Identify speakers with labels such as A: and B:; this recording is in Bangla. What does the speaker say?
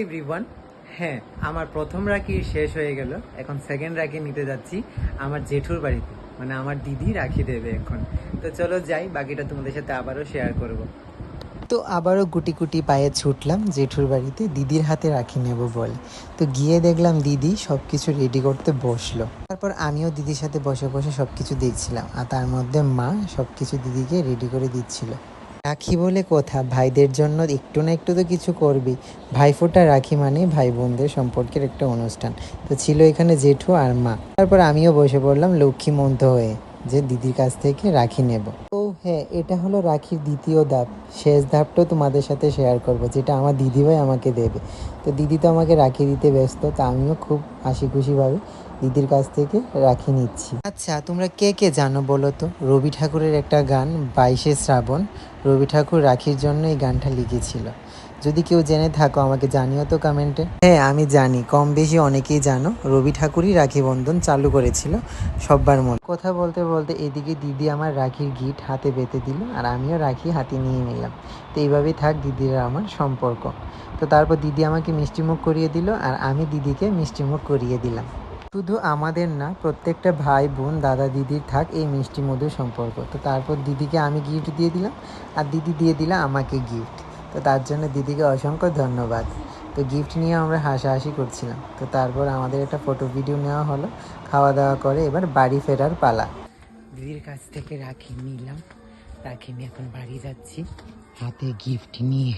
A: এভরিওয়ান, হ্যাঁ, আমার প্রথম রাখি শেষ হয়ে গেল। এখন সেকেন্ড রাখি নিতে যাচ্ছি আমার জেঠুর বাড়িতে, মানে আমার দিদি রাখি দেবে এখন। তো চলো যাই, বাকিটা তোমাদের সাথে আবারও শেয়ার করব।
B: তো আবারও গুটি গুটি পায়ে ছুটলাম জেঠুর বাড়িতে দিদির হাতে রাখি নেব বলে। তো গিয়ে দেখলাম দিদি সব কিছু রেডি করতে বসলো। তারপর আমিও দিদির সাথে বসে বসে সব কিছু দেখছিলাম, আর তার মধ্যে মা সব কিছু দিদিকে রেডি করে দিচ্ছিল। রাখি বলে কথা, ভাইদের জন্য একটু না একটু তো কিছু করবেই। ভাইফোঁটা রাখি মানে ভাই বোনদের সম্পর্কের একটা অনুষ্ঠান। তো ছিল এখানে জেঠু আর মা। তারপর আমিও বসে পড়লাম লক্ষ্মীমন্ত হয়ে, যে দিদির কাছ থেকে রাখি নেব। তো হ্যাঁ, এটা হলো রাখির দ্বিতীয় ধাপ। শেষ ধাপটাও তোমাদের সাথে শেয়ার করব, যেটা আমার দিদিভাই আমাকে দেবে। তো দিদি তো আমাকে রাখি দিতে ব্যস্ত, তা আমিও খুব হাসি খুশিভাবে দিদির কাছ থেকে রাখি নিচ্ছি। আচ্ছা, তোমরা কে কে জানো বলো তো? রবি ঠাকুরের একটা গান 22শে শ্রাবণ, রবি ঠাকুর রাখির জন্য এই গানটা লিখেছিল। যদি কেউ জেনে থাকো আমাকে জানিও তো কমেন্টে। হ্যাঁ, আমি জানি কম বেশি অনেকেই জানো, রবি ঠাকুরই রাখি বন্ধন চালু করেছিল সব্বার মনে। কথা বলতে বলতে এদিকে দিদি আমার রাখির গিট হাতে বেঁধে দিল, আর আমিও রাখি হাতে নিয়ে নিলাম। তো এইভাবেই থাক দিদির আমার সম্পর্ক। তো তারপর দিদি আমাকে মিষ্টিমুখ করিয়ে দিল, আর আমি দিদিকে মিষ্টিমুখ করিয়ে দিলাম। শুধু আমাদের না, প্রত্যেকটা ভাই বোন দাদা দিদির থাক এই মিষ্টি মধুর সম্পর্ক। তো তারপর দিদিকে আমি গিফট দিয়ে দিলাম, আর দিদি দিয়ে দিল আমাকে গিফট। তো তার জন্য দিদিকে অসংখ্য ধন্যবাদ। তো গিফট নিয়ে আমরা হাসাহাসি করছিলাম। তো তারপর আমাদের একটা ফটো ভিডিও নেওয়া হলো। খাওয়া দাওয়া করে এবার বাড়ি ফেরার পালা।
A: দিদির কাছ থেকে রাখি নিলাম, রাখি নিয়ে এখন বাড়ি যাচ্ছি হাতে গিফট নিয়ে।